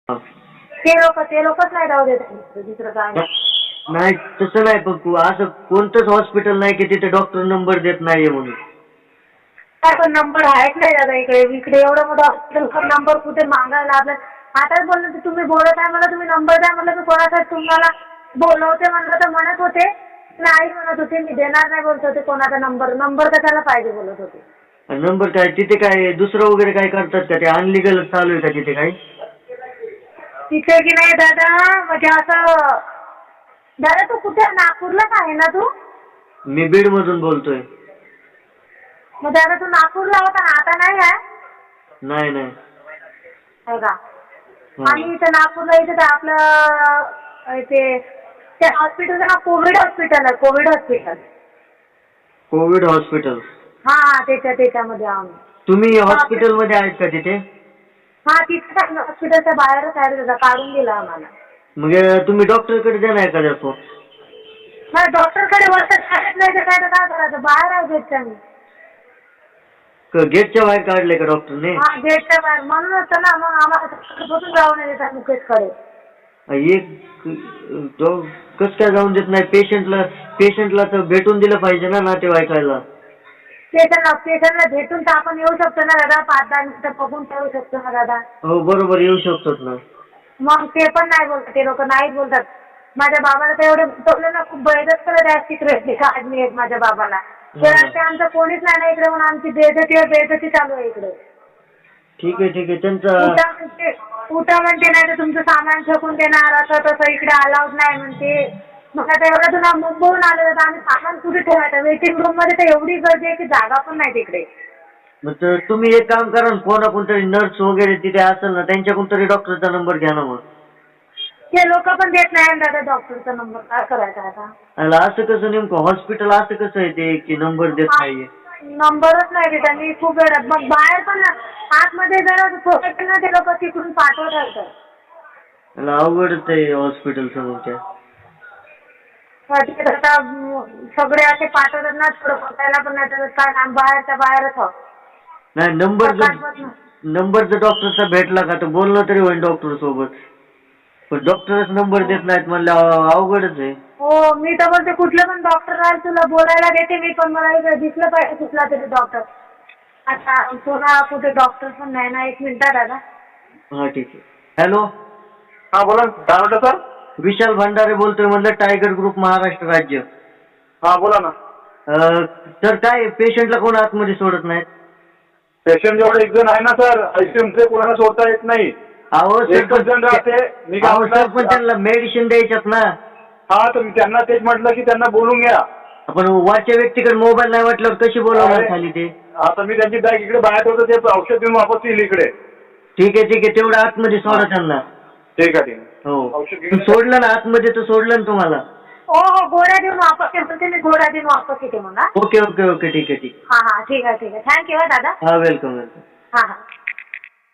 ते लोकच नाही राहू देत दुसरं काय नाही. नाही तसं नाही, पण असं कोणतंच हॉस्पिटल नाही की तिथे डॉक्टर नंबर देत नाहीये म्हणून. काय पण नंबर आहेत नाही दादा इकडे एवढं मोठं हॉस्पिटल नंबर कुठे मागायला आपल्या आताच बोललं तर तुम्ही बोलत आहे मला तुम्ही नंबर द्या म्हटलं तर कोणासाठी तुम्हाला बोलवते म्हणलं तर म्हणत होते नाही म्हणत होते मी देणार नाही बोलत होते कोणाचा नंबर कशाला पाहिजे बोलत होते. नंबर काय तिथे काय दुसरं वगैरे काय करतात का? ते अनलिगल चालू आहे का तिथे काही? तिथे की नाही दादा म्हणजे असं दादा तू कुठे नागपूरलाच आहे ना तू? मी बीड मधून बोलतोय. मग दादा तू नागपूरला होता ना आता नाही आहे? नाही नाही. हो का? आणि इथं नागपूरला इथं आपलं ते हॉस्पिटलचं नाव कोविड हॉस्पिटल आहे. Covid hospital. हा त्याच्यामध्ये आम्ही. तुम्ही हॉस्पिटलमध्ये आहेत का तिथे? हा तिथे हॉस्पिटलच्या बाहेरच आहे दादा काढून दिला आम्हाला. मग तुम्ही डॉक्टरकडे देणार का त्याचं? नाही डॉक्टरकडे वर्षात शाळेत नाही तर काय करायचं बाहेर आहे गेटच्या मी. गेटच्या बाहेर काढले का डॉक्टरने? हा गेटच्या बाहेर म्हणूनच तर ना मग आम्हाला बसून जाऊ नये देतात मुकेशकडे. कस काय जाऊन देत नाही? पेशंटला तर भेटून दिलं पाहिजे ना नातेवाईकाला. पेशंटला भेटून तर आपण येऊ शकतो ना दादा 5-10 मिनिटं बघून ठेवू शकतो ना दादा. हो बरोबर येऊ शकतो ना. मग ते पण नाही बोलतात ते लोक नाहीच बोलतात. माझ्या बाबाला तर एवढे बोलले ना खूप बैदच करत आहे सिक्रेटली काढली आहेत माझ्या बाबाला. ते आमचं कोणीच नाही ना इकडे म्हणून आमची बेइज्जती चालू आहे इकडे. ठीक आहे त्यांचं उठा म्हणते नाही तर तुमचं सामान फेकून देणार असं तसं इकडे अलाउड नाही म्हणते. मग आता एवढं तुला मुंबईहून आलं तर आम्ही सामान कुठे ठेवायचं? वेटिंग रूम मध्ये तर एवढी गर्दी आहे की जागा पण नाही तिकडे. मग तुम्ही एक काम करा ना कोणतरी नर्स वगैरे तिथे असेल ना त्यांच्याकडून तरी डॉक्टरचा नंबर घ्या ना. मग ते लोक पण देत नाही दादा डॉक्टरचा नंबर काय करायचा आता? असं कसं नेमकं हॉस्पिटल असं कसं आहे ते की नंबर देत नाहीये? नंबरच नाही देत आणि खूप वेळात मग बाहेर पण आतमध्ये जरा सोसायटी ना ते लोक तिकडून पाठवत राहतात. अवघडच आहे हॉस्पिटल समोर त्या. आता सगळे असे पाठवतात ना थोडं बघायला पण नाही तर काय बाहेरच्या बाहेरच आहोत. नाही नंबर जर डॉक्टरचा भेटला का तर बोलणं तरी होईल डॉक्टर सोबत. पण डॉक्टरच नंबर देत नाहीत म्हणलं अवघडच आहे. हो मी तर बोलते कुठलं पण डॉक्टर राहील तुला बोलायला देते मी पण मला इकडे दिसलं पाहिजे कुठला तरी डॉक्टर. आता तुला कुठे डॉक्टर पण नाही ना. 1 मिनिट दादा. हा ठीक आहे. हॅलो. हा बोला काय म्हणता सर? विशाल भंडारे बोलतोय म्हणलं टायगर ग्रुप महाराष्ट्र राज्य. हा बोला ना. तर काय पेशंटला कोण आतमध्ये सोडत नाहीत? पेशंट जेवढे 1 जण आहे ना सर आयसीयूमध्ये कोणाला सोडता येत नाही. एकच जण राहते. मी काय सर पण त्यांना मेडिसिन द्यायच्यात ना. हा तर मी त्यांना तेच म्हटलं की त्यांना बोलून घ्या. आपण वरच्या व्यक्तीकडे मोबाईल नाही म्हटल्यावर कशी बोलावणार खाली ते? आता मी त्यांची बॅग इकडे बाहेर होतं ते औषध देऊन वापस येईल इकडे. ठीक आहे तेवढं आतमध्ये सोडा त्यांना. ठीक आहे हो औषध घेऊन सोडलं ना आतमध्ये तर सोडलं ना तुम्हाला? हो गोळ्या देऊन वापस येते मी गोळ्या देऊन वापस येते म्हणा. ओके ठीक आहे. हा ठीक आहे थँक्यू दादा. हा वेलकम. हा.